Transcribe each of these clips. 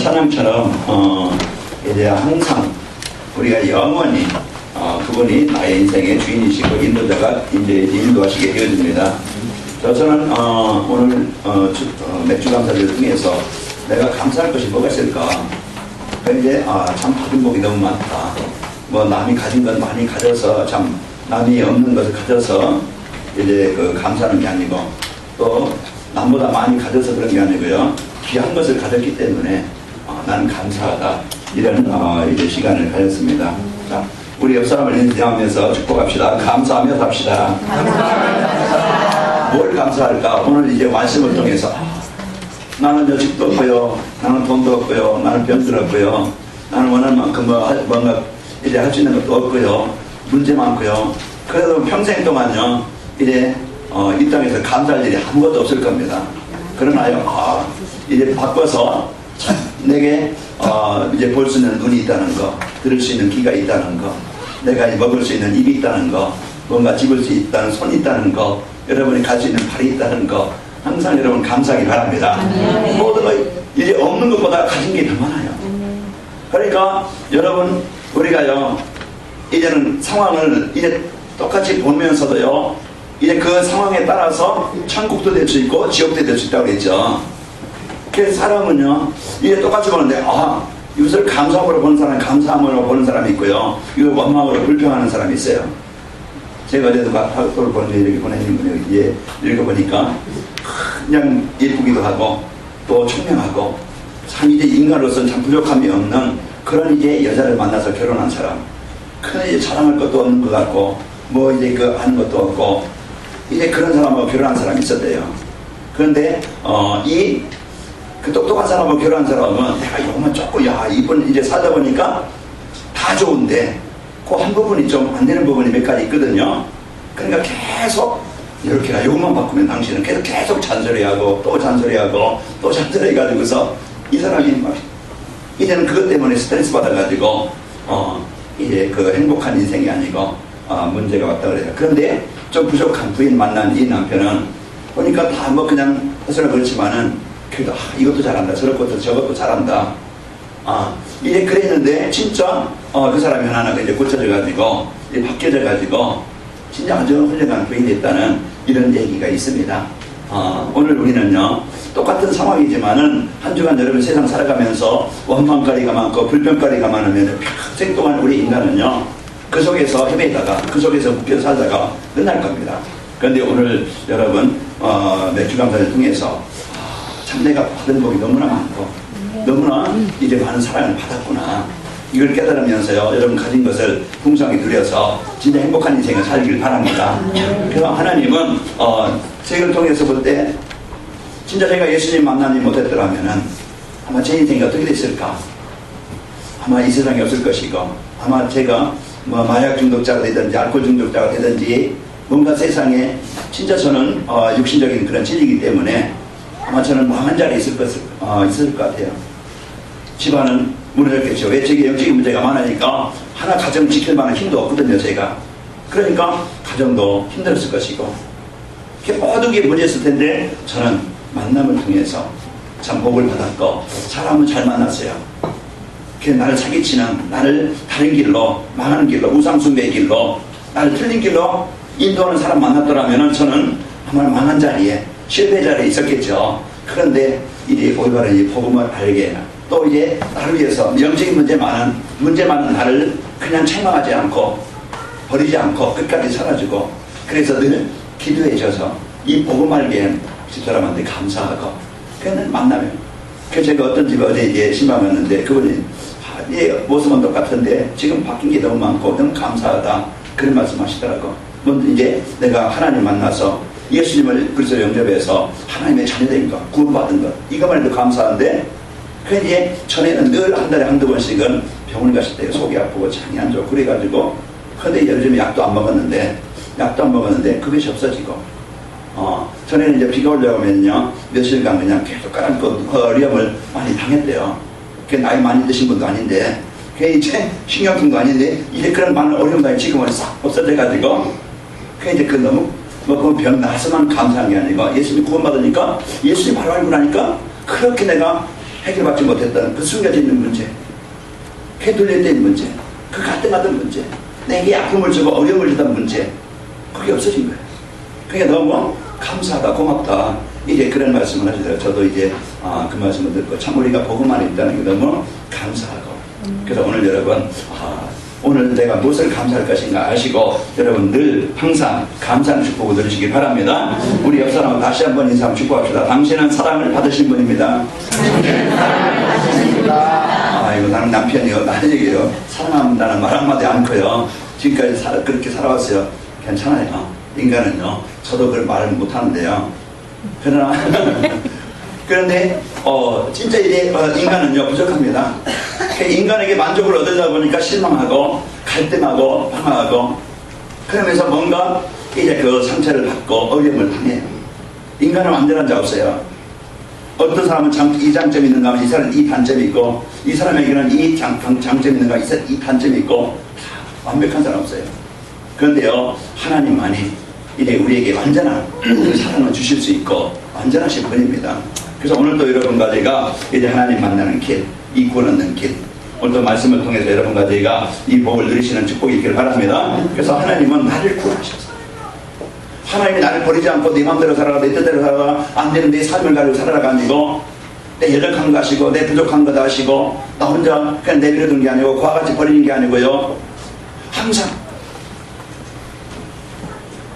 찬양처럼 이제 항상 우리가 영원히 그분이 나의 인생의 주인이시고 인도자가 이제 인도하시게 되어집니다. 저는 오늘 맥주 감사를 통해서 내가 감사할 것이 뭐가 있을까? 이제 참 받은 복이 너무 많다. 뭐 남이 가진 건 많이 가져서 참 남이 없는 것을 가져서 이제 감사하는 게 아니고 또 남보다 많이 가져서 그런 게 아니고요. 귀한 것을 가졌기 때문에 나는 감사하다. 이런 이제 시간을 가졌습니다. 자, 우리 옆 사람을 인정하면서 축복합시다. 감사하며 삽시다. 뭘 감사할까? 오늘 이제 말씀을 통해서 나는 여직도 없고요. 나는 돈도 없고요. 나는 병들었고요. 나는 원하는 만큼 뭔가 이제 할 수 있는 것도 없고요. 문제 많고요. 그래도 평생 동안요. 이제 이 땅에서 감사할 일이 아무것도 없을 겁니다. 그러나요. 이제 바꿔서 내게 이제 볼 수 있는 눈이 있다는 거, 들을 수 있는 귀가 있다는 거, 내가 먹을 수 있는 입이 있다는 거, 뭔가 집을 수 있다는 손이 있다는 거, 여러분이 갈 수 있는 발이 있다는 거, 항상 여러분 감사하기 바랍니다. 모든 거 이제 없는 것보다 가진 게 더 많아요. 그러니까 여러분 우리가요 이제는 상황을 이제 똑같이 보면서도요 이제 그 상황에 따라서 천국도 될 수 있고 지옥도 될 수 있다고 그랬죠. 그래서 사람은요 이제 똑같이 보는데 이것을 감사함으로 보는 사람이 감사함으로 보는 사람이 있고요, 이걸 원망으로 불평하는 사람이 있어요. 제가 어제도 파도를 보는데 이렇게 보내는 분이 읽어보니까 그냥 예쁘기도 하고 또 총명하고 참 이제 인간으로서는 참 부족함이 없는 그런 이제 여자를 만나서 결혼한 사람, 큰 이제 자랑할 것도 없는 것 같고 뭐 이제 하는 것도 없고 이제 그런 사람하고 결혼한 사람이 있었대요. 그런데 그 똑똑한 사람하고 결혼한 사람은 내가 이거만 조금 이분 이제 살다 보니까 다 좋은데 그 한 부분이 좀 안 되는 부분이 몇 가지 있거든요. 그러니까 계속 이렇게 이것만 바꾸면 당신은 계속 잔소리하고 또 잔소리하고 또 잔소리해가지고서 이 사람이 막 이제는 그것 때문에 스트레스 받아가지고 이제 행복한 인생이 아니고 문제가 왔다 그래요. 그런데 좀 부족한 부인 만난 이 남편은 보니까 다 뭐 그냥 허술하 그렇지만은 그래도 이것도 잘한다 저것도 잘한다. 이제 그랬는데 진짜 그 사람이 하나가 이제 고쳐져가지고 이제 바뀌어져가지고 진짜 아주 훌륭한 부인이 됐다는 이런 얘기가 있습니다. 오늘 우리는요 똑같은 상황이지만은 한 주간 여러분 세상 살아가면서 원망거리가 많고 불평거리가 많으면 평생 동안 우리 인간은요 그 속에서 헤매다가 그 속에서 묶여 살다가 끝날 겁니다. 그런데 오늘 여러분 맥주 감사를 통해서 참 내가 받은 복이 너무나 많고 너무나 이제 많은 사랑을 받았구나, 이걸 깨달으면서요 여러분 가진 것을 풍성히 누려서 진짜 행복한 인생을 살길 바랍니다. 그래서 하나님은 책을 통해서 볼 때 진짜 제가 예수님 만나지 못했더라면은 아마 제 인생이 어떻게 됐을까, 아마 이 세상에 없을 것이고 아마 제가 뭐 마약 중독자가 되든지 알코올 중독자가 되든지 뭔가 세상에 진짜 저는 육신적인 그런 진리이기 때문에 아마 저는 망한 자리에 있을 것 같아요. 집안은 무너졌겠죠. 왜? 제게 영적인 문제가 많으니까 하나 가정 지킬 만한 힘도 없거든요 제가. 그러니까 가정도 힘들었을 것이고 모든 게 문제였을 텐데 저는 만남을 통해서 참 복을 받았고 사람을 잘 만났어요. 나를 사기치는, 나를 다른 길로, 망하는 길로, 우상숭배의 길로, 나를 틀린 길로 인도하는 사람 만났더라면 저는 아마 망한 자리에, 실패 자리에 있었겠죠. 그런데 이제 올바른 이 복음을 알게 또 이제 나를 위해서 영적인 문제 많은 나를 그냥 책망하지 않고 버리지 않고 끝까지 살아주고, 그래서 늘 기도해줘서 이 복음 알게 집사람한테 감사하고 그는 만나면. 그래서 제가 어떤 집에 어제 이제 신방 왔는데 그분이 모습은 똑같은데 지금 바뀐 게 너무 많고 너무 감사하다 그런 말씀 하시더라고. 먼저 이제 내가 하나님 만나서 예수님을 그리스도 영접해서 하나님의 자녀된 것, 구원받은 것, 이것만 해도 감사한데 그 이제 전에는 늘 한 달에 한두 번씩은 병원 갔을 때 속이 아프고 장이 안 좋고 그래가지고, 근데 요즘에 약도 안 먹었는데 그것이 없어지고 전에는 이제 비가 올라오면요 며칠간 그냥 계속 가라앉고 어려움을 많이 당했대요. 그 나이 많이 드신 분도 아닌데 그 이제 신경통도 아닌데 이제 그런 많은 어려움이 지금은 싹 없어져가지고 그 이제 그 너무 그 병 나서만 감사한 게 아니고 예수님 구원받으니까 예수님 바로 알고 나니까 그렇게 내가 해결받지 못했던 그 숨겨져 있는 문제, 그 돌려있는 문제, 그 갈등하던 문제, 내게 아픔을 주고 어려움을 주던 문제, 그게 없어진 거예요. 그게 너무 감사하다, 고맙다. 이제 그런 말씀을 하시더라고요. 저도 이제 그 말씀을 듣고 참 우리가 복음 안에 있다는 게 너무 감사하고, 그래서 오늘 여러분 오늘 내가 무엇을 감사할 것인가 아시고 여러분 늘 항상 감사하는 축복을 누리시기 바랍니다. 우리 옆 사람은 다시 한번 인사 한번 축복합시다. 당신은 사랑을 받으신 분입니다. 이거 나는 남편이요, 나는 얘기요. 사랑한다는 말 한마디 않고요. 지금까지 그렇게 살아왔어요. 괜찮아요. 인간은요, 저도 그걸 말을 못하는데요. 그러나 그런데 진짜 이제 인간은요 부족합니다. 인간에게 만족을 얻으다 보니까 실망하고 갈등하고 방황하고, 그러면서 뭔가 이제 그 상처를 받고 어려움을 당해요. 인간은 완전한 자 없어요. 어떤 사람은 이 장점이 있는가 하면 이 사람은 이 단점이 있고, 이 사람에게는 이 장점이 있는가 하면 이 단점이 있고, 다 완벽한 사람 없어요. 그런데요, 하나님만이 이제 우리에게 완전한 사랑을 주실 수 있고 완전하신 분입니다. 그래서 오늘도 여러분과 제가 이제 하나님 만나는 길, 이 구원 얻는 길, 오늘도 말씀을 통해서 여러분과 제가 이 복을 누리시는 축복이 있기를 바랍니다. 그래서 하나님은 나를 구원하셨어요. 하나님이 나를 버리지 않고 내 마음대로 살아가, 내 뜻대로 살아가, 안 되는 내 삶을 가지고 살아가 아니고, 내 여력한 거 아시고 내 부족한 거 다 아시고, 나 혼자 그냥 내버려둔 게 아니고 그와 같이 버리는 게 아니고요, 항상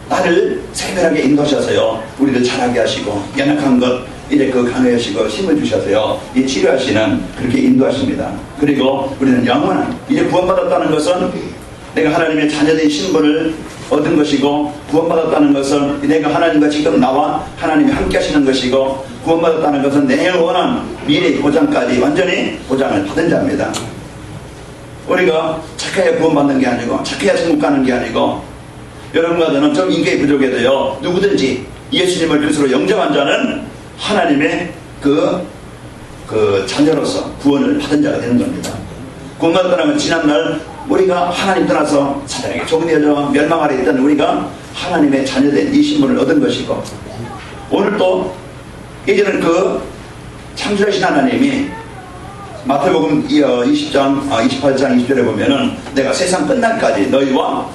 나를 세밀하게 인도하셔서요, 우리를 잘하게 하시고 연약한 것 이제 그 강해하시고 힘을 주셔서요, 이 치료하시는 그렇게 인도하십니다. 그리고 우리는 영원한, 이제 구원받았다는 것은 내가 하나님의 자녀된 신분을 얻은 것이고, 구원받았다는 것은 내가 하나님과 지금 나와 하나님이 함께 하시는 것이고, 구원받았다는 것은 내 영원한 미래의 보장까지 완전히 보장을 받은 자입니다. 우리가 착해야 구원받는 게 아니고 착해야 천국 가는 게 아니고, 여러분과 저는 좀 인격이 부족해도요, 누구든지 예수님을 그리스도로 영접한 자는 하나님의 그 자녀로서 구원을 받은 자가 되는 겁니다. 구원받았다는 건 지난날 우리가 하나님 떠나서 사단에게 종되어져 멸망 아래 있던 우리가 하나님의 자녀된 이 신분을 얻은 것이고, 오늘 또 이제는 그 창조하신 하나님이 마태복음 20장 28장 20절에 보면은 내가 세상 끝날까지 너희와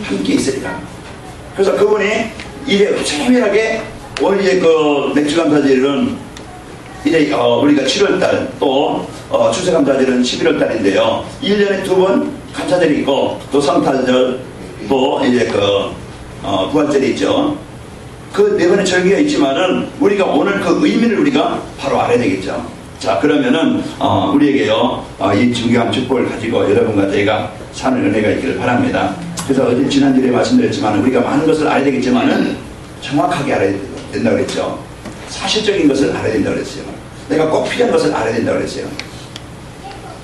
함께 있으리라. 그래서 그분이 이제 세밀하게, 오늘 이제 그 맥주감사절은 이제 우리가 7월달, 또 추수감사절은 11월달인데요 1년에 2번 감사절이 있고, 또 성탄절, 또 이제 부활절이 있죠. 그 네 번의 절기가 있지만은 우리가 오늘 그 의미를 우리가 바로 알아야 되겠죠. 자, 그러면은 우리에게요 이 중요한 축복을 가지고 여러분과 제가 사는 은혜가 있기를 바랍니다. 그래서 어제 지난주에 말씀드렸지만 우리가 많은 것을 알아야 되겠지만은 정확하게 알아야 된다고 그랬죠. 사실적인 것을 알아야 된다고 그랬어요. 내가 꼭 필요한 것을 알아야 된다고 그랬어요.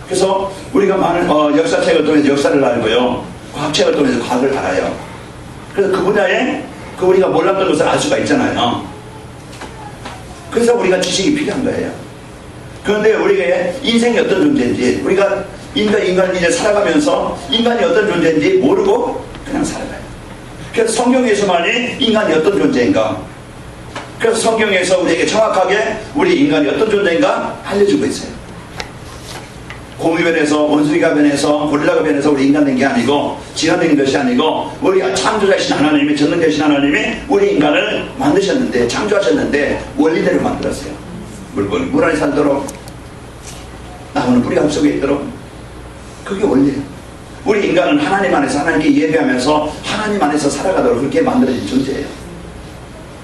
그래서 우리가 많은 역사책을 통해서 역사를 알고요, 과학책을 통해서 과학을 알아요. 그래서 그 분야에 우리가 몰랐던 것을 알 수가 있잖아요. 그래서 우리가 지식이 필요한 거예요. 그런데 우리가 인생이 어떤 존재인지, 우리가 인간이 이제 살아가면서 인간이 어떤 존재인지 모르고 그냥 살아가요. 그래서 성경에서만이 인간이 어떤 존재인가, 그래서 성경에서 우리에게 정확하게 우리 인간이 어떤 존재인가 알려주고 있어요. 곰이 변해서, 원숭이가 변해서, 고릴라가 변해서 우리 인간 된 게 아니고, 진화된 것이 아니고, 우리가 창조자이신 하나님이, 전능자이신 하나님이 우리 인간을 만드셨는데, 창조하셨는데 원리대로 만들었어요. 물건이 물 안에 살도록, 나무는 뿌리 속에 있도록, 그게 원리예요. 우리 인간은 하나님 안에서 하나님께 예배하면서 하나님 안에서 살아가도록 그렇게 만들어진 존재예요.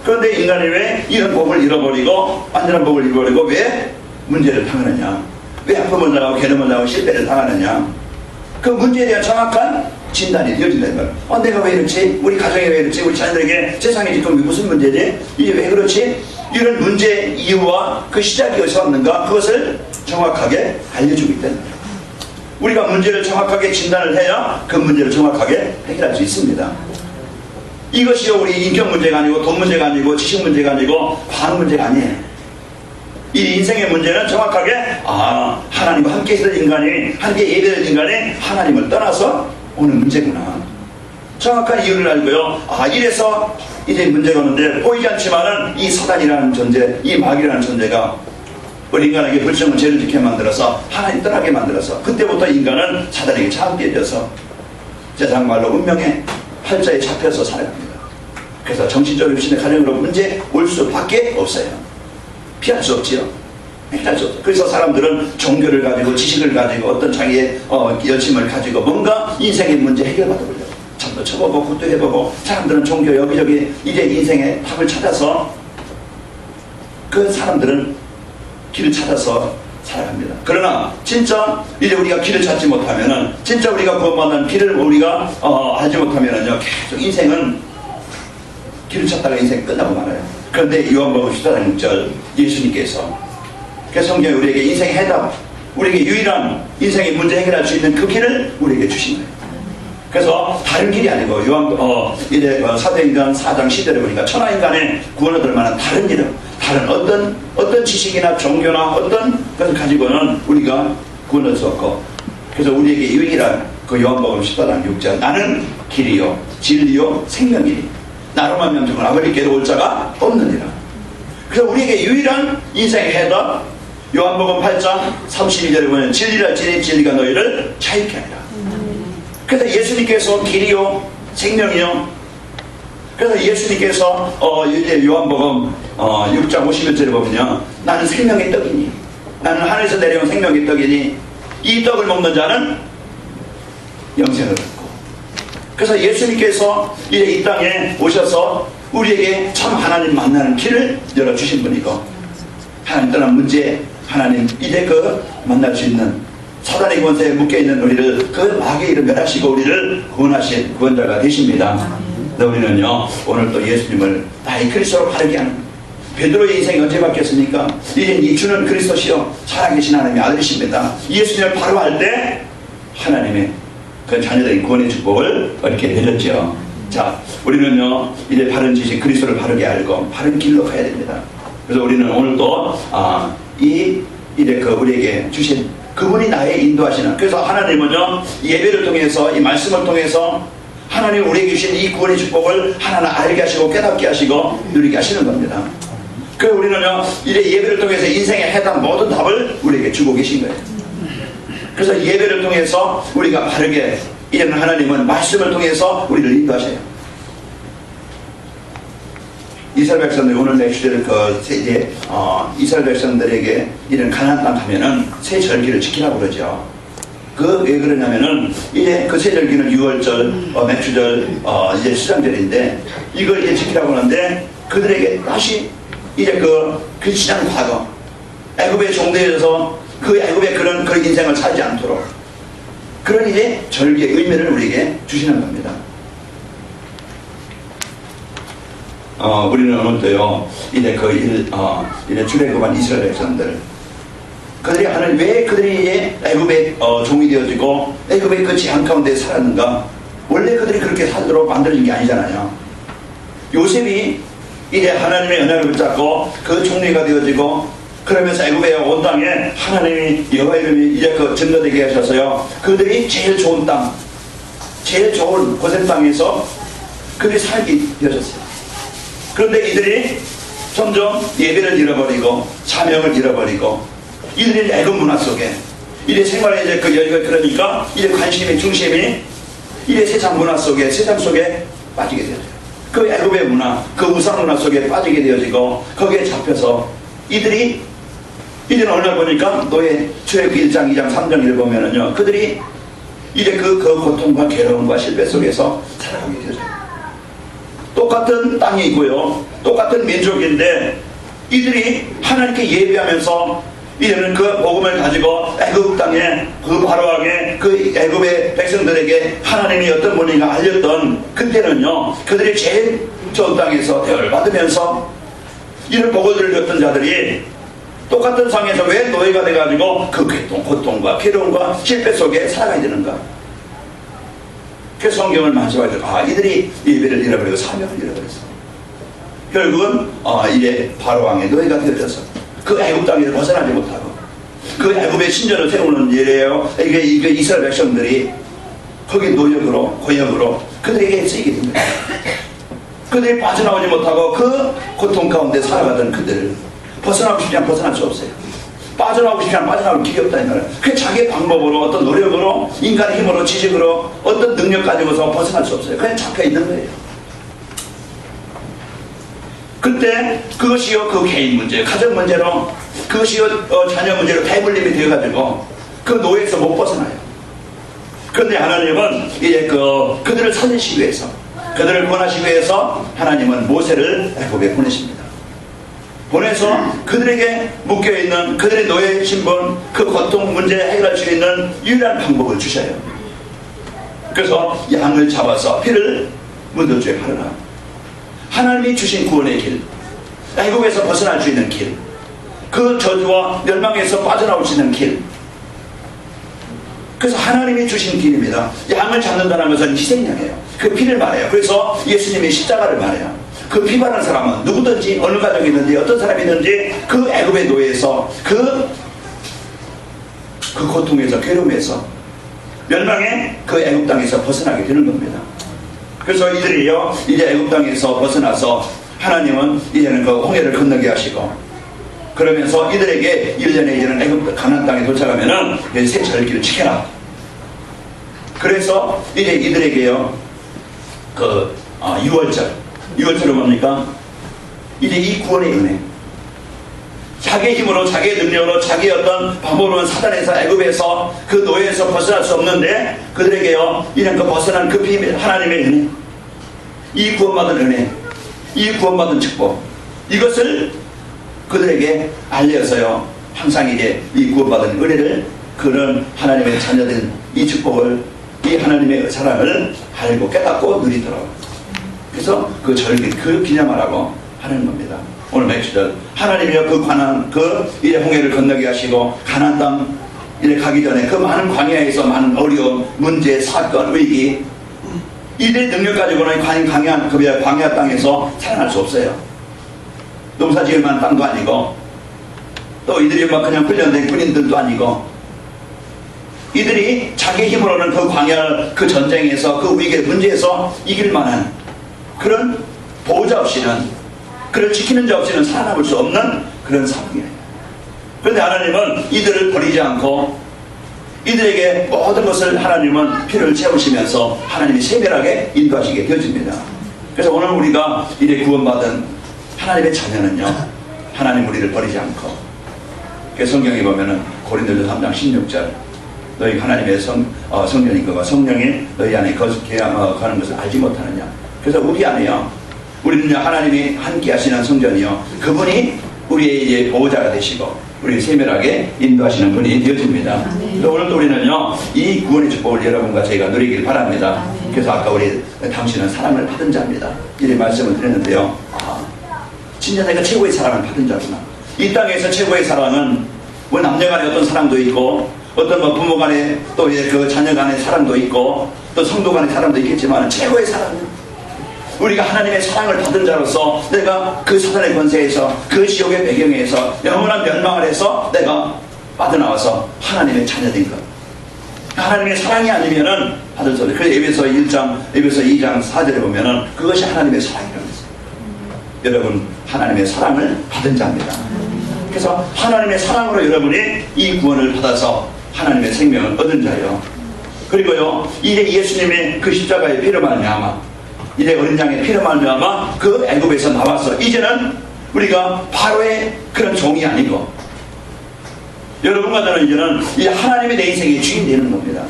그런데 인간이 왜 이런 법을 잃어버리고, 완전한 법을 잃어버리고 왜 문제를 당하느냐, 왜 아픔을 당하고 괴로움을 당하고 실패를 당하느냐, 그 문제에 대한 정확한 진단이 되어진다는 거예요. 내가 왜 이렇지? 우리 가정이 왜 이렇지? 우리 자녀들에게 세상에 지금 무슨 문제지? 이게 왜 그렇지? 이런 문제의 이유와 그 시작이 어디서 왔는가, 그것을 정확하게 알려주고 있다는 거예요. 우리가 문제를 정확하게 진단을 해야 그 문제를 정확하게 해결할 수 있습니다. 이것이요, 우리 인격 문제가 아니고 돈 문제가 아니고 지식 문제가 아니고 과학 문제가 아니에요. 이 인생의 문제는 정확하게 하나님과 함께 있던 인간이, 함께 예배된 인간이 하나님을 떠나서 오는 문제구나, 정확한 이유를 알고요, 이래서 이제 문제가 오는데, 보이지 않지만은 이 사단이라는 존재, 이 마귀라는 존재가 우리 인간에게 불평은 죄를 짓게 만들어서 하나님 떠나게 만들어서 그때부터 인간은 사단에게 장악되어져서 세상말로 운명의 팔자에 잡혀서 살아갑니다. 그래서 정신적으로 육신의 가정으로 문제 올 수밖에 없어요. 피할 수 없지요. 피할 수 없어요. 그래서 사람들은 종교를 가지고 지식을 가지고 어떤 자기의 열심을 가지고 뭔가 인생의 문제 해결받아보려고 참도 쳐보고 굿도 해보고 사람들은 종교 여기저기 이제 인생의 답을 찾아서 그 사람들은 길을 찾아서 살아갑니다. 그러나 진짜 이제 우리가 길을 찾지 못하면은 진짜 우리가 구원받는 길을 우리가 알지 못하면은요 계속 인생은 길을 찾다가 인생이 끝나고 말아요. 그런데 요한복음 14장 6절 예수님께서 그 성경에 우리에게 인생의 해답, 우리에게 유일한 인생의 문제 해결할 수 있는 그 길을 우리에게 주신 거예요. 그래서 다른 길이 아니고 이제 사도행전 4장 10절에 보니까 천하인간의 구원을 얻을 만한 다른 이름, 다른 어떤 지식이나 종교나 어떤 것을 가지고는 우리가 구원할 수 없고, 그래서 우리에게 유일한 그 요한복음 14장 6절 나는 길이요 진리요 생명이니 나로만 명령을 아버지께로 올 자가 없느니라. 그래서 우리에게 유일한 인생의 해답 요한복음 8장 32절에 보면 진리라 진리가 너희를 자유케 하리라. 그래서 예수님께서 길이요 생명이요. 그래서 예수님께서 이제 요한복음 6장 51절에 보면요 나는 생명의 떡이니 나는 하늘에서 내려온 생명의 떡이니 이 떡을 먹는 자는 영생을 얻고. 그래서 예수님께서 이제 이 땅에 오셔서 우리에게 참 하나님 만나는 길을 열어주신 분이고, 하나님 떠난 문제 하나님 이제 그 만날 수 있는 사단의 권세에 묶여있는 우리를 그 마귀의 일을 멸하시고 우리를 구원하신 구원자가 되십니다. 우리는요 오늘 또 예수님을 나의 그리스도로 바르게 하는, 베드로의 인생이 언제 바뀌었습니까? 이제 이 주는 그리스도시요 살아계신 하나님의 아들이십니다. 예수님을 바로 할 때 하나님의 그 자녀들의 구원의 축복을 얻게 되었죠. 자, 우리는요 이제 바른 지식 그리스도를 바르게 알고 바른 길로 가야 됩니다. 그래서 우리는 오늘 또 이제 그 우리에게 주신 그분이 나의 인도하시는, 그래서 하나님은요 예배를 통해서 이 말씀을 통해서 하나님 우리에게 주신 이 구원의 축복을 하나하나 알게 하시고 깨닫게 하시고 누리게 하시는 겁니다. 그래서 우리는요 이제 예배를 통해서 인생의 해답 모든 답을 우리에게 주고 계신 거예요. 그래서 예배를 통해서 우리가 바르게 이제는 하나님은 말씀을 통해서 우리를 인도하셔요. 이스라엘 백성들이 오늘 내 주제를 이제 이스라엘 백성들에게 이런 가나안 땅 가면은 새 절기를 지키라고 그러죠. 왜 그러냐면은 이제 그 새 절기는 6월절, 맥주절, 이제 수장절인데 이걸 이제 지키라고 하는데 그들에게 다시 이제 그 지난 과거 애굽에 종되어서 그 애굽의 그런 인생을 살지 않도록 그런 이제 절기의 의미를 우리에게 주시는 겁니다. 우리는 오늘도요 이제 이제 출애굽한 이스라엘 백성들 그들이 하는 왜 그들이 이제 애굽의 종이 되어지고 애굽의 그 재앙 가운데 살았는가? 원래 그들이 그렇게 살도록 만들어진 게 아니잖아요. 요셉이 이제 하나님의 언약을 붙잡고 그 총리가 되어지고 그러면서 애굽에 온 땅에 하나님이 여호와 이름이 이제 그 증거되게 하셔서요 그들이 제일 좋은 땅, 제일 좋은 고센 땅에서 그들이 살게 되어졌어요. 그런데 이들이 점점 예배를 잃어버리고 사명을 잃어버리고 이들이 애굽 문화 속에 이제 생활에 이제 그러니까 이제 관심의 중심이 이제 세상 문화 속에 세상 속에 빠지게 되어져요. 그 애굽의 문화, 그 우상 문화 속에 빠지게 되어지고 거기에 잡혀서 이들은 오늘 보니까 노예 출애굽기 1장 2장 3장을 보면은요 그들이 이제 그 고통과 괴로움과 실패 속에서 살아가게 되어져요. 똑같은 땅이 있고요 똑같은 민족인데 이들이 하나님께 예배하면서 이제는 그 복음을 가지고 애굽 땅에 그 바로왕의 그 애굽의 백성들에게 하나님이 어떤 분인가 알렸던 그때는요 그들이 제일 좋은 땅에서 대우를 받으면서 이런 복을 얻던 자들이 똑같은 상에서 왜 노예가 돼가지고 그 고통과 괴로움과 실패 속에 살아가야 되는가? 그 성경을 말씀하셔서 이들이 예배를 잃어버리고 사명을 잃어버렸어. 결국은 이제 바로왕의 노예가 되어져서 그 애굽 땅에서 벗어나지 못하고 그 애굽의 신전을 세우는 일이에요. 이게 이스라엘 백성들이 거기 노역으로 고역으로 그들에게 쓰이게 됩니다. 그들이 빠져나오지 못하고 그 고통 가운데 살아가던 그들을 벗어나고 싶지 않으면 벗어날 수 없어요. 빠져나오고 싶지 않으면 빠져나올 길이 없다 이 말이에요. 그 자기의 방법으로 어떤 노력으로 인간의 힘으로 지식으로 어떤 능력 가지고서 벗어날 수 없어요. 그냥 잡혀 있는 거예요. 그때 그것이요 그 개인 문제, 가정 문제로 그것이요 자녀 문제로 대물림이 되어가지고 그 노예에서 못 벗어나요. 그런데 하나님은 이제 그들을 살리시기 위해서 그들을 구원하시기 위해서 하나님은 모세를 애굽에 보내십니다. 보내서 그들에게 묶여있는 그들의 노예 신분 그 고통 문제 해결할 수 있는 유일한 방법을 주셔요. 그래서 양을 잡아서 피를 묻어줘야 하느라 하나님이 주신 구원의 길, 애굽에서 벗어날 수 있는 길, 그 저주와 멸망에서 빠져나올 수 있는 길, 그래서 하나님이 주신 길입니다. 양을 잡는다는 것은 희생양이에요. 그 피를 말해요. 그래서 예수님이 십자가를 말해요. 그 피 바른 사람은 누구든지 어느 가정이든지 어떤 사람이든지 그 애굽의 노예에서 그 고통에서 괴로움에서 멸망의 그 애굽 땅에서 벗어나게 되는 겁니다. 그래서 이들이요 이제 애굽 땅에서 벗어나서 하나님은 이제는 그 홍해를 건너게 하시고 그러면서 이들에게 1년에 이제는 애굽 가나안 땅에 도착하면은 새 절기를 지켜라. 그래서 이제 이들에게요 그 6월절은 뭡니까? 이제 이 구원의 은혜, 자기의 힘으로 자기의 능력으로 자기의 어떤 방법으로는 사단에서 애굽에서 그 노예에서 벗어날 수 없는데 그들에게요 이런 그 벗어난 그 비밀 하나님의 은혜, 이 구원받은 은혜, 이 구원받은 축복, 이것을 그들에게 알려서요 항상 이제 이 구원받은 은혜를 그런 하나님의 자녀된 이 축복을 이 하나님의 사랑을 알고 깨닫고 누리더라고요. 그래서 그 절기 그 기념하라고 하는 겁니다. 오늘 맥주절 하나님이여 그 가나안 그 이제 홍해를 건너게 하시고 가나안 땅 이제 가기 전에 그 많은 광야에서 많은 어려움 문제 사건 위기 이들의 능력 가지고는 광야 땅에서 살아날 수 없어요. 농사 지을 만한 땅도 아니고 또 이들이 막 그냥 훈련된 군인들도 아니고 이들이 자기 힘으로는 그 광야 그 전쟁에서 그 위기 문제에서 이길 만한 그런 보호자 없이는 그를 지키는 자 없이는 살아남을 수 없는 그런 상황이에요. 그런데 하나님은 이들을 버리지 않고 이들에게 모든 것을 하나님은 피를 채우시면서 하나님이 세밀하게 인도하시게 되어집니다. 그래서 오늘 우리가 이래 구원받은 하나님의 자녀는요 하나님 우리를 버리지 않고 성경에 보면은 고린도서 3장 16절 너희 하나님의 성령인 것과 성령이 너희 안에 거하는 것을 알지 못하느냐. 그래서 우리 안에요 우리는요 하나님이 함께 하시는 성전이요 그분이 우리의 이제 보호자가 되시고 우리 세밀하게 인도하시는 분이 되어집니다. 오늘도 우리는요 이 구원의 축복을 여러분과 저희가 누리길 바랍니다. 그래서 아까 우리 당신은 사랑을 받은 자입니다 이런 말씀을 드렸는데요 진짜 내가 최고의 사랑을 받은 자구나. 이 땅에서 최고의 사랑은 뭐 남녀 간의 어떤 사랑도 있고 어떤 뭐 부모 간의 또 그 자녀 간의 사랑도 있고 또 성도 간의 사랑도 있겠지만 최고의 사랑은 우리가 하나님의 사랑을 받은 자로서 내가 그 사단의 권세에서 그 지옥의 배경에서 영원한 멸망을 해서 내가 빠져나와서 하나님의 자녀된 것. 하나님의 사랑이 아니면은 받을 수 없어요. 그래서 에베소 2장 4절에 보면은 그것이 하나님의 사랑이라고 했어요. 여러분 하나님의 사랑을 받은 자입니다. 그래서 하나님의 사랑으로 여러분이 이 구원을 받아서 하나님의 생명을 얻은 자예요. 그리고요 이제 예수님의 그 십자가의 피로 말미암아 이제 어린 양의 피로 말미암아 그 애굽에서 나와서 이제는 우리가 바로의 그런 종이 아니고 여러분과 저는 이제는 이 하나님의 내 인생의 주인이 되는 겁니다.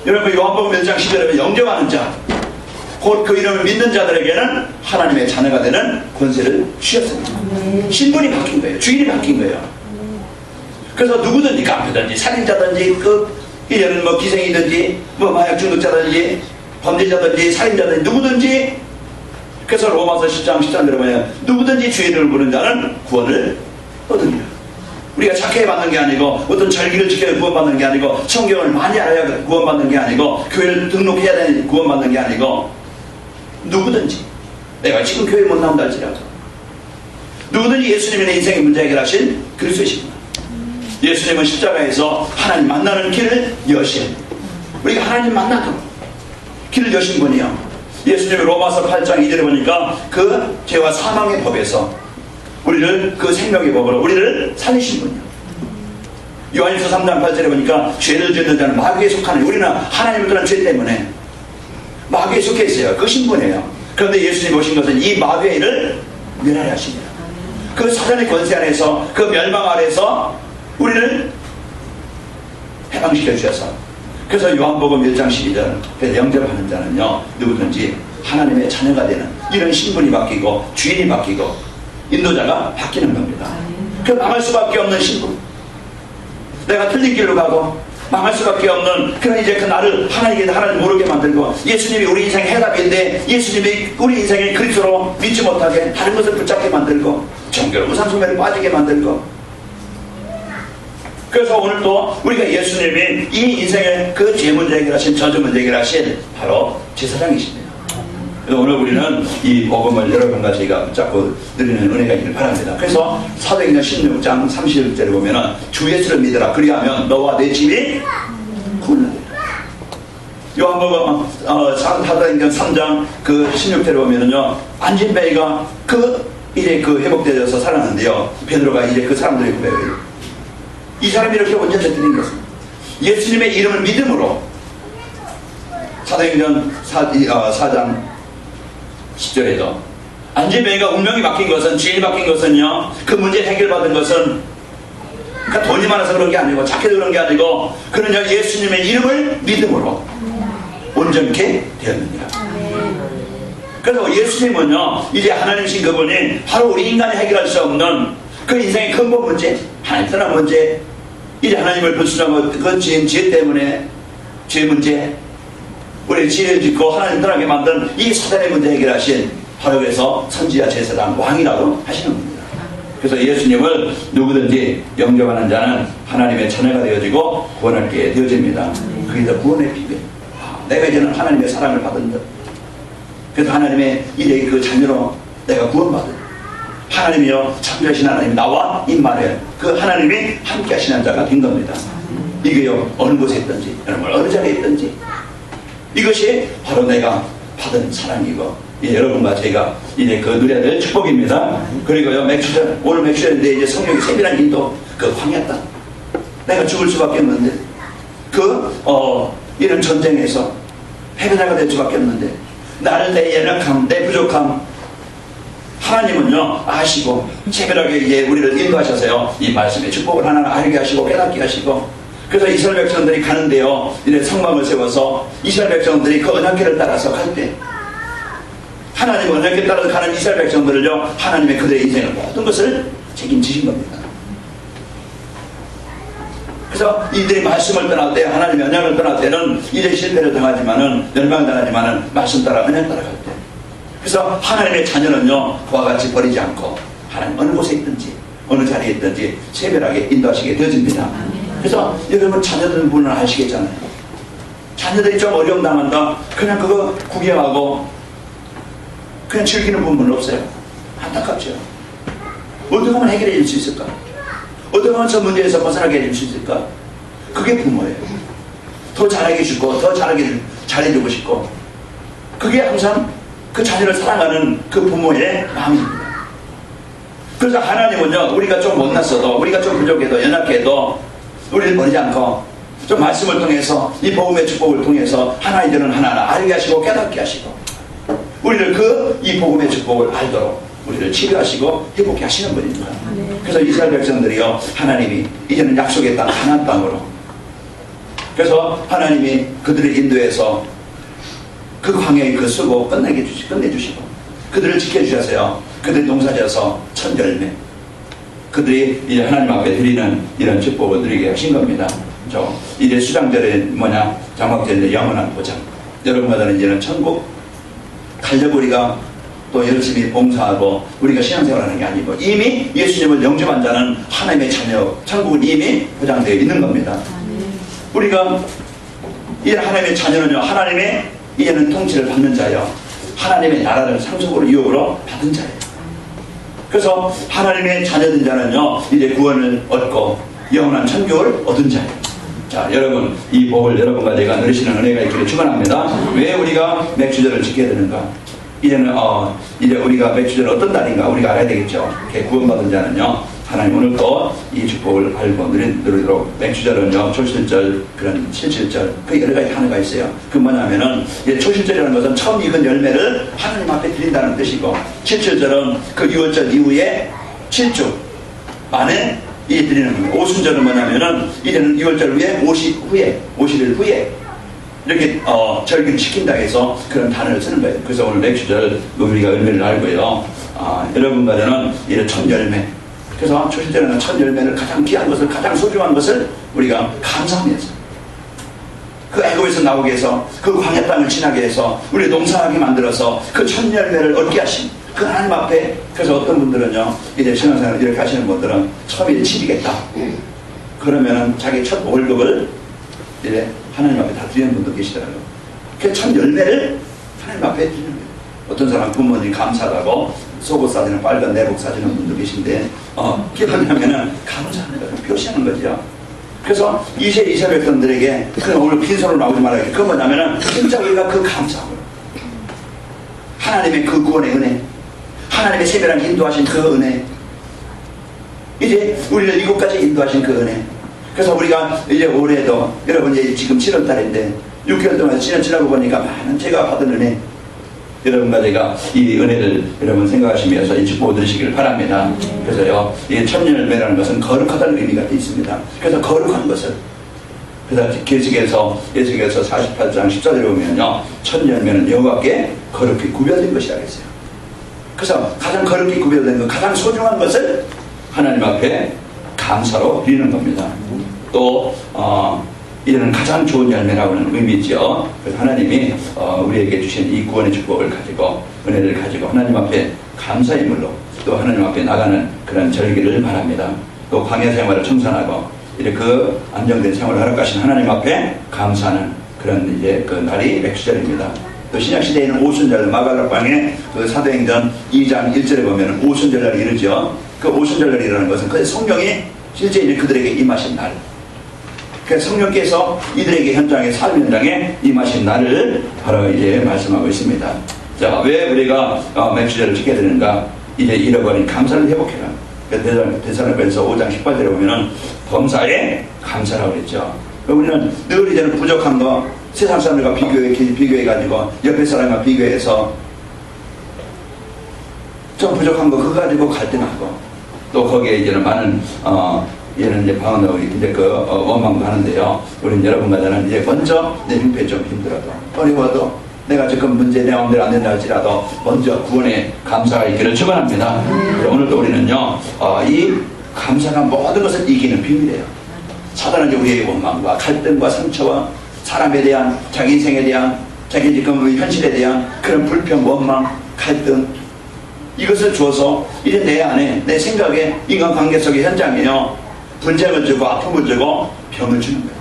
여러분 요한복음 1장 10절에 영접하는 자 곧 그 이름을 믿는 자들에게는 하나님의 자녀가 되는 권세를 주셨습니다. 신분이 바뀐 거예요. 주인이 바뀐 거예요. 그래서 누구든지 깡패든지 살인자든지 이제는 뭐 기생이든지 뭐 마약 중독자든지 범죄자든지 살인자든지 누구든지 그래서 로마서 10장 13절에 보면 누구든지 주의 이름을 부르는 자는 구원을 얻으리라. 우리가 착해 받는 게 아니고 어떤 절기를 지켜야 구원받는 게 아니고 성경을 많이 알아야 구원받는 게 아니고 교회를 등록해야 되는 구원받는 게 아니고 누구든지 내가 지금 교회 못 나온다 할지라도 누구든지 예수님이 내 인생의 문제 해결하신 그리스도이십니다. 예수님은 십자가에서 하나님 만나는 길을 여신 우리가 하나님 만나도록 길을 여신 분이요. 예수님이 로마서 8장 2절에 보니까 그 죄와 사망의 법에서 우리를 그 생명의 법으로 우리를 살리신 분이요. 요한일서 3장 8절에 보니까 죄를 짓는 자는 마귀에 속하는, 우리는 하나님을 떠난 죄 때문에 마귀에 속해 있어요. 그 신분이에요. 그런데 예수님 오신 것은 이 마귀의 일을 멸하려 하십니다. 그 사단의 권세 안에서, 그 멸망 아래서 우리를 해방시켜 주셔서, 그래서 요한복음 1장 12절, 그래서 영접하는 자는요 누구든지 하나님의 자녀가 되는 이런 신분이 바뀌고 주인이 바뀌고 인도자가 바뀌는 겁니다. 그 망할 수밖에 없는 신분, 내가 틀린 길로 가고 망할 수밖에 없는 그런 이제 그 나를 하나님 모르게 만들고, 예수님이 우리 인생의 해답인데 예수님이 우리 인생의 그리스도로 믿지 못하게 다른 것을 붙잡게 만들고 종교를 우상숭배를 빠지게 만들고, 그래서 오늘도 우리가 예수님이 이 인생의 그 죄 문제 해결하신, 저주 문제 해결하신 바로 제사장이십니다. 그래서 오늘 우리는 이 복음을 여러분과 저희가 붙잡고 누리는 은혜가 있기를 바랍니다. 그래서 사도행전 16장 31절에 보면은 주 예수를 믿으라, 그리하면 너와 내 집이 구원을 얻으리라. 요한복음 사도행전 3장 그 16절에 보면은요 안진뱅이가 이제 회복되어서 살았는데요, 베드로가 이제 그 사람들의 고백을, 이 사람이 이렇게 온전히 드린 것은 예수님의 이름을 믿음으로, 사도행전 4장 10절에도 안진뱅이가 운명이 바뀐 것은, 주인이 바뀐 것은요, 그 문제 해결받은 것은 그러니까 돈이 많아서 그런 게 아니고 착해서 그런 게 아니고, 그는요 예수님의 이름을 믿음으로 온전케 되었느니라. 그래서 예수님은요 이제 하나님이신 그분이 바로 우리 인간이 해결할 수 없는 그 인생의 근본 문제, 하나님 떠난 문제, 이제 하나님을 불순종하고 그 죄 때문에 죄 문제, 우리 지혜를 짓고 하나님 떠나게 만든 이 사단의 문제 해결하신, 바로 그래서 선지자, 제사장, 왕이라고 하시는 겁니다. 그래서 예수님을 누구든지 영접하는 자는 하나님의 자녀가 되어지고 구원을 얻게 되어집니다. 그게 더 구원의 비밀. 내가 이제는 하나님의 사랑을 받은 것, 그래서 하나님의 이제 그 자녀로 내가 구원받은, 하나님이여 창조하신 하나님, 나와 임마누엘, 그 하나님이 함께 하시는 자가 된 겁니다. 이게요 어느 곳에 있든지, 여러분 어느 자리에 있든지 이것이 바로 내가 받은 사랑이고, 여러분과 제가 이제 그 누려야 될 축복입니다. 그리고요 맥주전, 오늘 맥주전인데 이제 성령의 세밀한 인도, 그 광야 땅, 내가 죽을 수밖에 없는데 이런 전쟁에서 패배자가 될 수밖에 없는데, 나를 내 연약함, 내 부족함 하나님은요 아시고 체별하게 이제 우리를 인도하셔서요 이 말씀의 축복을 하나하나 알게 하시고 깨닫게 하시고, 그래서 이스라엘 백성들이 가는데요 이제 성막을 세워서 이스라엘 백성들이 그 언약궤를 따라서 갈 때, 하나님 언약궤 따라서 가는 이스라엘 백성들을요 하나님의 그들의 인생을 모든 것을 책임지신 겁니다. 그래서 이들이 말씀을 떠날 때, 하나님의 언약을 떠날 때는 이제 실패를 당하지만은, 멸망을 당하지만은 말씀 따라 언약 따라갈 때, 그래서 하나님의 자녀는요 그와 같이 버리지 않고 하나님 어느 곳에 있든지 어느 자리에 있든지 세별하게 인도하시게 되어집니다. 그래서 여러분 자녀들 분은 아시겠잖아요. 자녀들이 좀 어려움 당한다, 그냥 그거 구경하고 그냥 즐기는 부분은 없어요. 안타깝죠. 어떻게 하면 해결해 줄 수 있을까? 어떻게 하면 저 문제에서 벗어나게 해줄 수 있을까? 그게 부모예요. 더 잘하게 해주고 더 잘해주고 싶고, 그게 항상 그 자녀를 사랑하는 그 부모의 마음입니다. 그래서 하나님은요 우리가 좀 못났어도, 우리가 좀 부족해도 연약해도 우리를 버리지 않고 좀 말씀을 통해서, 이 복음의 축복을 통해서 하나님들은 하나하나 알게 하시고 깨닫게 하시고, 우리를 이 복음의 축복을 알도록 우리를 치료하시고 회복케 하시는 분입니다. 그래서 이스라엘 백성들이요 하나님이 이제는 약속의 땅 가나안 땅으로, 그래서 하나님이 그들을 인도해서 그 광야의 그 수고 끝내주시고 그들을 지켜주셔서요 그들이 농사져서 첫 열매, 그들이 이제 하나님 앞에 드리는 이런 축복을 누리게 하신 겁니다. 이제 수장절에 장막절에 영원한 보장, 여러분과는 이제는 천국 가려고 우리가 또 열심히 봉사하고 우리가 신앙생활하는 게 아니고, 이미 예수님을 영접한 자는 하나님의 자녀, 천국은 이미 보장되어 있는 겁니다. 우리가 이 하나님의 자녀는요 하나님의 이제는 통치를 받는 자예요. 하나님의 나라를 상속으로 유업으로 받은 자예요. 그래서 하나님의 자녀된 자는요 이제 구원을 얻고 영원한 천국을 얻은 자예요. 자, 여러분 이 복을 여러분과 내가 누리시는 은혜가 있기를 축원합니다. 왜 우리가 맥주절을 지켜야 되는가? 이제는 이제 우리가 맥주절 어떤 날인가 우리가 알아야 되겠죠. 구원받은 자는요 하나님 오늘 또 이 축복을 알고 누리도록 맹추절은요 초실절 그런 칠칠절 그 여러 가지 하나가 있어요. 그 뭐냐면은 초실절이라는 것은 처음 익은 열매를 하나님 앞에 드린다는 뜻이고, 칠칠절은 그 6월절 이후에 7주 만에 이 드리는 겁니다. 오순절은 뭐냐면은 이제는 6월절 후에 50일 후에 이렇게 절기를 지킨다 해서 그런 단어를 쓰는 거예요. 그래서 오늘 맹추절 우리가 의미를 알고요. 여러분과 저는 이런 첫 열매, 그래서 초실절에는 첫 열매를 가장 귀한 것을, 가장 소중한 것을 우리가 감사하면서 그 애굽에서 나오게 해서 그 광야 땅을 지나게 해서 우리 농사하게 만들어서 그 첫 열매를 얻게 하신 그 하나님 앞에, 그래서 어떤 분들은요 이제 신앙생활을 이렇게 하시는 분들은 처음에 치리겠다 그러면은 자기 첫 월급을 이제 하나님 앞에 다 드리는 분도 계시더라고요. 그 첫 열매를 하나님 앞에 드리는 거예요. 어떤 사람 부모님 감사하다고 속옷 사주는, 빨간 내복 사주는 분도 계신데 그게 뭐냐면은 감사하는 거죠. 표시하는 거죠. 그래서 이세 백성들에게 오늘 빈손으로 나오지 말아야 돼. 그건 뭐냐면은 진짜 우리가 그 감사함을, 하나님의 그 구원의 은혜, 하나님의 세배랑 인도하신 그 은혜, 이제 우리를 이곳까지 인도하신 그 은혜. 그래서 우리가 이제 올해도, 여러분 이제 지금 7월 달인데 6개월 동안 지나고 보니까 많은 제가 받은 은혜, 여러분과 제가 이 은혜를 여러분 생각하시면서 이 축복을 들으시기를 바랍니다. 그래서요, 이 천열매라는 것은 거룩하다는 의미가 있습니다. 그래서 거룩한 것을, 그래서 계시록에서 48장 14절에 보면요, 천열매는 여호와께 거룩히 구별된 것이라고 했어요. 그래서 가장 거룩히 구별된 것, 가장 소중한 것을 하나님 앞에 감사로 드리는 겁니다. 또 이는 가장 좋은 열매라고 하는 의미죠. 그래서 하나님이 우리에게 주신 이 구원의 축복을 가지고, 은혜를 가지고 하나님 앞에 감사의 물로 또 하나님 앞에 나가는 그런 절기를 바랍니다. 또 광야 생활을 청산하고 이렇게 그 안정된 생활을 허락하신 하나님 앞에 감사하는 그런 이제 그 날이 맹추절입니다. 또 신약시대에는 오순절, 마가락방에 그 사도행전 2장 1절에 보면 오순절날이 이르죠. 그 오순절날이라는 것은 그 성령이 실제 이제 그들에게 임하신 날, 그래서 성령께서 이들에게 현장에, 삶 현장에 임하신 날을 바로 이제 말씀하고 있습니다. 자, 왜 우리가 맹추절을 지켜야 되는가? 이제 잃어버린 감사를 회복해라. 데살로니가서 5장 18절에 보면은 범사에 감사라고 그랬죠. 우리는 늘 이제는 부족한 거, 세상 사람들과 비교해가지고 옆에 사람과 비교해서 좀 부족한 거 그거 가지고 갈등하고, 또 거기에 이제는 많은 얘는 이제 방언하고 이제 원망도 하는데요. 우리는 여러분과 저는 이제 먼저 내 형편이 좀 힘들어도, 어려워도, 내가 지금 문제 내 마음대로 안 된다 할지라도 먼저 구원에 감사가 있기를 축원합니다. 오늘도 우리는요, 이 감사가 모든 것을 이기는 비밀이에요. 사단은 우리의 원망과 갈등과 상처와 사람에 대한, 자기 인생에 대한, 자기 지금 현실에 대한 그런 불평, 원망, 갈등, 이것을 주어서 이제 내 안에, 내 생각에, 인간관계 속의 현장에요, 분쟁을 주고 아픔을 주고 병을 주는 거예요.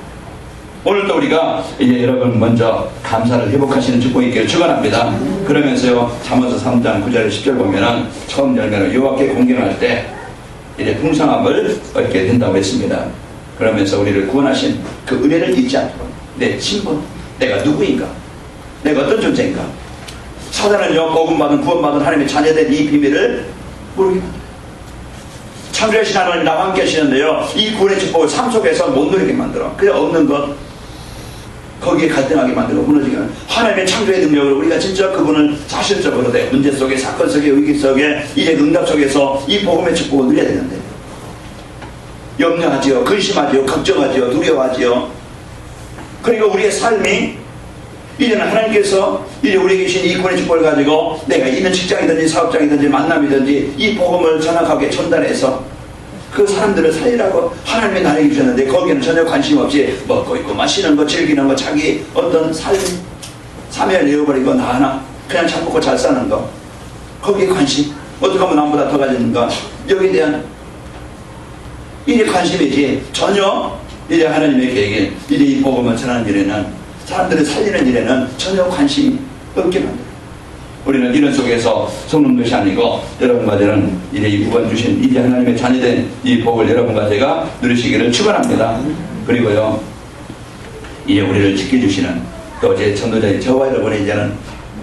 오늘도 우리가 이제 여러분 먼저 감사를 회복하시는 축복이 있기를 축원합니다. 그러면서요, 잠언서 3장 9절 10절 보면은 처음 열매는 여호와께 공경할 때 이제 풍성함을 얻게 된다고 했습니다. 그러면서 우리를 구원하신 그 은혜를 잊지 않도록, 내 신분, 내가 누구인가, 내가 어떤 존재인가. 사단은요, 복음받은 구원받은 하나님의 자녀된 이 비밀을 모르게 만들어요. 창조하신 하나님 나와 함께 하시는데요, 이 구원의 축복을 삶 속에서 못 누리게 만들어. 그래 없는 것, 거기에 갈등하게 만들어 무너지게 하는 하나님의 창조의 능력으로 우리가 진짜 그분을 사실적으로 내 문제 속에, 사건 속에, 위기 속에, 이제 응답 속에서 이 복음의 축복을 누려야 되는데 염려하지요, 근심하지요, 걱정하지요, 두려워하지요. 그리고 우리의 삶이 이제는 하나님께서 이제 우리에게 주신 이 구원의 축복을 가지고 내가 있는 직장이든지 사업장이든지 만남이든지 이 복음을 정확하게 전달해서 그 사람들을 살리라고 하나님의 나에게 주셨는데, 거기에는 전혀 관심 없이 먹고 있고 마시는 거, 즐기는 거, 자기 어떤 삶을 내어버리고 나 하나 그냥 잘 먹고 잘 사는 거, 거기에 관심, 어떻게 하면 남보다 더 가지는가, 여기에 대한 이제 관심이지, 전혀 이제 하나님의 계획에, 이제 이 복음을 전하는 일에는, 사람들을 살리는 일에는 전혀 관심이 없게 만들어요. 우리는 이런 속에서 속는 것이 아니고, 여러분과 저는 이제 이 구원 주신 이제 하나님의 자녀된 이 복을 여러분과 제가 누리시기를 축원합니다. 그리고요, 이제 우리를 지켜주시는 또 제 전도자인 저와 여러분의 이제는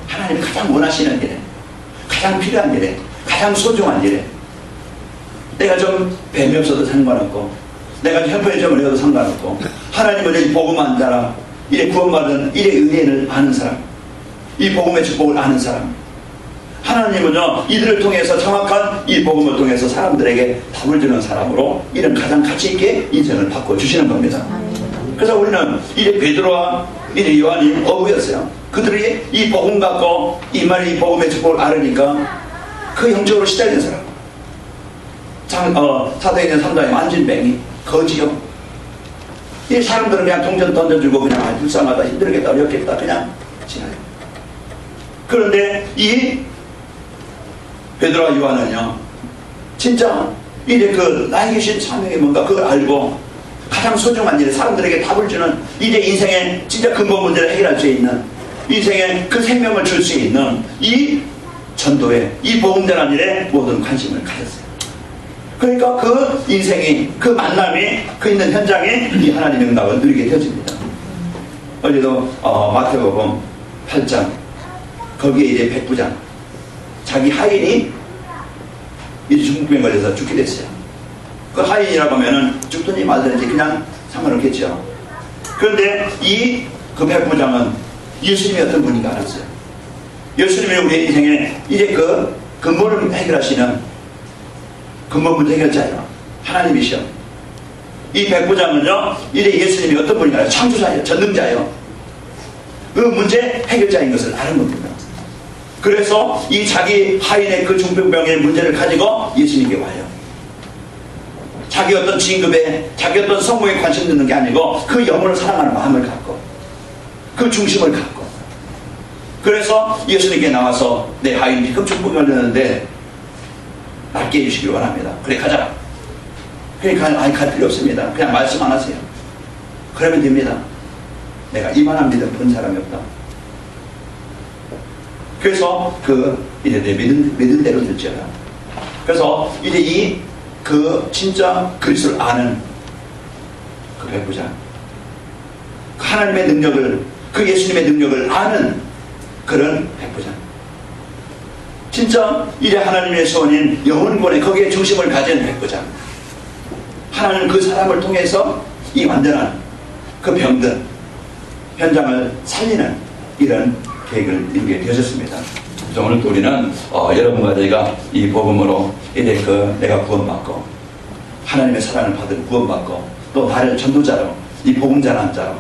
하나님이 가장 원하시는 일에, 가장 필요한 일에, 가장 소중한 일에, 내가 좀 뱀이 없어도 상관없고, 내가 형편점을 해도 상관없고, 하나님은 이 복음한 사람, 이래 구원받은 이래 은혜를 아는 사람, 이 복음의 축복을 아는 사람, 하나님은요 이들을 통해서 정확한 이 복음을 통해서 사람들에게 답을 주는 사람으로 이런 가장 가치 있게 인생을 바꿔주시는 겁니다. 그래서 우리는 이래 베드로와 이래 요한이 어부였어요. 그들이 이 복음 갖고 이 말이 이 복음의 축복을 알으니까 그 영적으로 시달린 사람, 사도행전 3장에 만진뱅이, 거지요. 이 사람들은 그냥 동전 던져주고 그냥 불쌍하다, 힘들겠다, 어렵겠다 그냥 지나요. 그런데 이 베드로와 요한은요 진짜 이제 그 나에게 주신 사명이 뭔가 그걸 알고 가장 소중한 일에 사람들에게 답을 주는 이제 인생의 진짜 근본 문제를 해결할 수 있는, 인생의 그 생명을 줄 수 있는 이 전도에, 이 복음전한 일에 모든 관심을 가졌어요. 그러니까 그 인생이, 그 만남이, 그 있는 현장에 이 하나님의 응답을 누리게 되어집니다. 어제도 마태복음 8장 거기에 이제 백부장, 자기 하인이 이제 중풍병 걸려서 죽게 됐어요. 그 하인이라고 하면은 죽든지 말든지 그냥 상관없겠죠. 그런데 그 백부장은 예수님이 어떤 분인가 알았어요. 예수님이 우리 인생에 이제 그 근본을 해결하시는 근본 문제 해결자예요. 하나님이시요. 이 백부장은요 이제 예수님이 어떤 분인가 알아요. 창조자예요. 전능자예요. 그 문제 해결자인 것을 아는 겁니다. 그래서 이 자기 하인의 그 중풍병의 문제를 가지고 예수님께 와요. 자기 어떤 진급에, 자기 어떤 성공에 관심 듣는 게 아니고 그 영혼을 사랑하는 마음을 갖고, 그 중심을 갖고, 그래서 예수님께 나와서 내 하인이 지금 중풍이 걸렸는데 낫게 해주시길 원합니다. 그래 가자. 그러니까 갈 필요 없습니다. 그냥 말씀 안 하세요. 그러면 됩니다. 내가 이만한 믿음 본 사람이 없다. 그래서 이제 내 믿은 대로 될지어다. 그래서 이제 진짜 그리스도를 아는 그 백부장, 하나님의 능력을, 그 예수님의 능력을 아는 그런 백부장, 진짜 이제 하나님의 소원인 영혼권의 거기에 중심을 가진 백부장, 하나님 그 사람을 통해서 이 완전한 그 병든 현장을 살리는 이런 계획을 이루게 되셨습니다. 그래서 오늘 또 우리는 여러분과 저희가 이 복음으로 이제 내가 구원받고 하나님의 사랑을 받은 구원받고 또 나를 전도자로 이 복음 전한 자로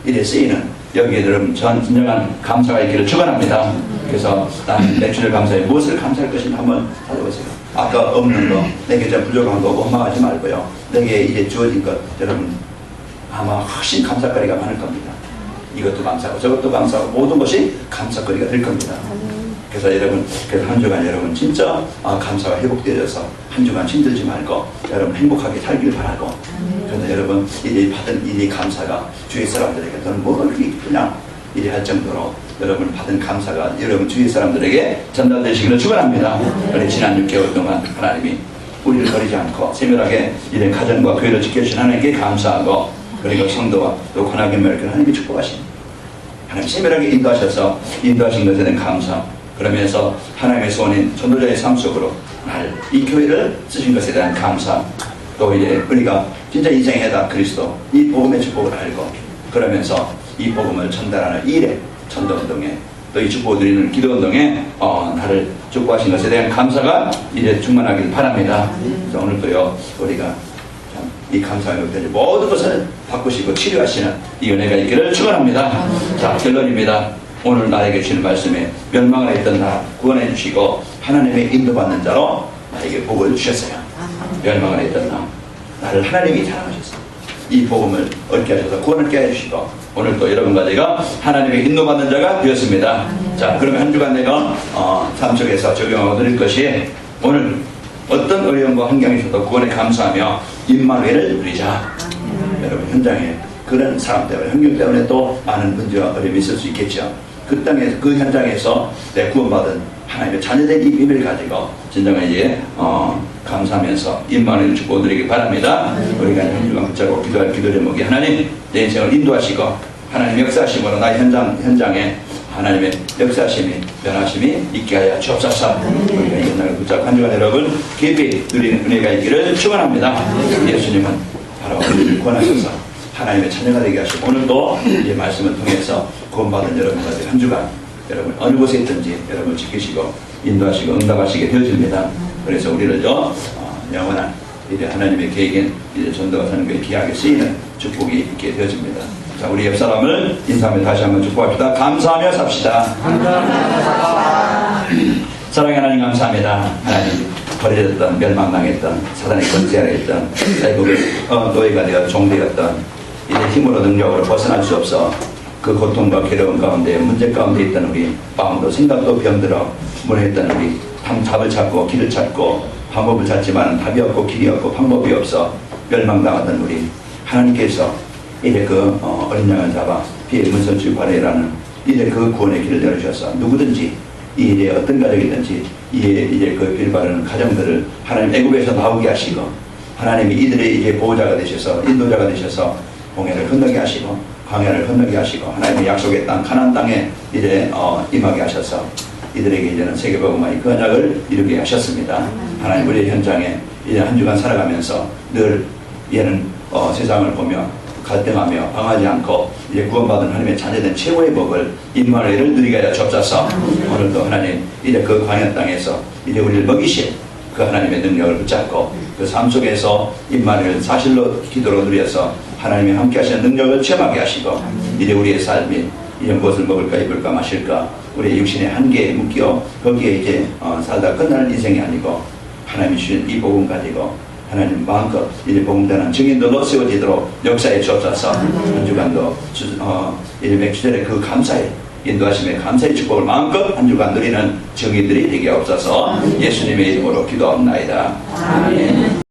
이래 쓰이는 여기에 여러분 전 진정한 감사가 있기를 축원합니다. 그래서 나는 내 주를 감사해 무엇을 감사할 것인가 한번 찾아보세요. 아까 없는 거, 내게 좀 부족한 거 원망하지 말고요. 내게 이제 주어진 것 여러분 아마 훨씬 감사거리가 많을 겁니다. 이것도 감사하고 저것도 감사하고 모든 것이 감사거리가 될 겁니다. 그래서 여러분, 그래서 한 주간 여러분 진짜 감사가 회복되어서 한 주간 힘들지 말고 여러분 행복하게 살길 바라고, 그래서 여러분 이제 받은 이 감사가 주위 사람들에게 또는 그냥 이래 할 정도로 여러분 받은 감사가 여러분 주위 사람들에게 전달되시기를 축원합니다. 우리 지난 6개월 동안 하나님이 우리를 버리지 않고 세밀하게 이런 가정과 교회를 지켜주신 하나님께 감사하고, 그리고 성도와 또 권하게 맺을 하나님께 축복하신 하나님 세밀하게 인도하신 것에 대한 감사, 그러면서 하나님의 소원인 전도자의 삶 속으로 이 교회를 쓰신 것에 대한 감사, 또 이제 우리가 진짜 인생에다 그리스도 이 복음의 축복을 알고 그러면서 이 복음을 전달하는 일에 전도운동에 또 이 축복을 누리는 기도운동에 나를 축복하신 것에 대한 감사가 이제 충만하길 바랍니다. 그래서 오늘도요 우리가 이 감사의 모든 것을 바꾸시고 치료하시는 이 은혜가 있기를 축원합니다. 자, 결론입니다. 오늘 나에게 주신 말씀에 멸망을 했던 나 구원해 주시고 하나님의 인도받는 자로 나에게 복을 주셨어요. 멸망을 했던 나를 하나님이 사랑하셨어요. 이 복음을 얻게 하셔서 구원을 깨 해주시고 오늘 또 여러분과 제가 하나님의 인도받는 자가 되었습니다. 자, 그러면 한 주간 내가 삶 속에서 적용하고 드릴 것이, 오늘 어떤 어려움과 환경이 있어도 구원에 감사하며 임마누엘을 누리자. 여러분 현장에 그런 사람 때문에, 환경 때문에 또 많은 문제와 어려움이 있을 수 있겠죠. 그 땅에서, 그 현장에서 내 구원받은 하나님의 자녀된 이 비밀을 가지고 진정한 이제 감사하면서 임마누엘을 축복드리기 바랍니다. 우리가 한 주간 붙잡고 기도할 기도 제목이 하나님 내 인생을 인도하시고 하나님 역사하심으로 나의 현장에 하나님의 역사심이 변화심이 있게 하여 주옵소서. 우리가 이 연락을 붙잡고 한 주간 여러분 깊이 누리는 은혜가 있기를 축원합니다. 예수님은 바로 우리를 권하셔서 하나님의 자녀가 되게 하시고 오늘도 이 말씀을 통해서 구원받은 여러분들 한 주간 여러분 어느 곳에 있든지 여러분을 지키시고 인도하시고 응답하시게 되어집니다. 그래서 우리를 영원한 이제 하나님의 계획인 이제 전도가 사는 것에 귀하게 쓰이는 축복이 있게 되어집니다. 자, 우리 옆 사람을 인사하며 다시 한번 축복합시다. 감사하며 삽시다. 사랑의 하나님 감사합니다. 하나님 버려졌던 멸망당했던 사단의 권세 아래 있던 애국의 노예가 되어 종되었던 이제 힘으로 능력으로 벗어날 수 없어 그 고통과 괴로움 가운데 문제 가운데 있던 우리 마음도 생각도 병들어 무너졌던 우리 답을 찾고 길을 찾고 방법을 찾지만 답이 없고 길이 없고 방법이 없어 멸망당하던 우리 하나님께서 이제 그 어린 양을 잡아 피해 문선주 발해라는 이제 그 구원의 길을 열어주셔서 누구든지 이제 어떤 가족이든지 이제 그 길 바르는 가정들을 하나님 애굽에서 나오게 하시고 하나님이 이들의 이제 보호자가 되셔서 인도자가 되셔서 홍해를 건너게 하시고 광야를 건너게 하시고 하나님의 약속의 땅 가나안 땅에 이제 임하게 하셔서 이들에게 이제는 세계복음화의 그 언약을 이루게 하셨습니다. 하나님 우리의 현장에 이제 한 주간 살아가면서 늘 얘는 세상을 보며 갈등하며 방하지 않고 이제 구원받은 하나님의 자녀된 최고의 복을 임마누엘을 누리게 하여 주옵소서. 오늘도 하나님 이제 그 광야 땅에서 이제 우리를 먹이실 그 하나님의 능력을 붙잡고 그 삶 속에서 임마누엘 사실로 기도로 누려서 하나님이 함께 하시는 능력을 체험하게 하시고 이제 우리의 삶이 이제 무엇을 먹을까 입을까 마실까 우리의 육신의 한계에 묶여 거기에 이제 살다 끝나는 인생이 아니고 하나님이 주신 이 복음 가지고 하나님 마음껏 이제 복음되는 증인들로 세워지도록 역사에 주옵소서. 한 주간도 이제 맥주절의 그 감사의 인도하심의 감사의 축복을 마음껏 한 주간 누리는 증인들이 되게 없어서 예수님의 이름으로 기도합니다. 아멘.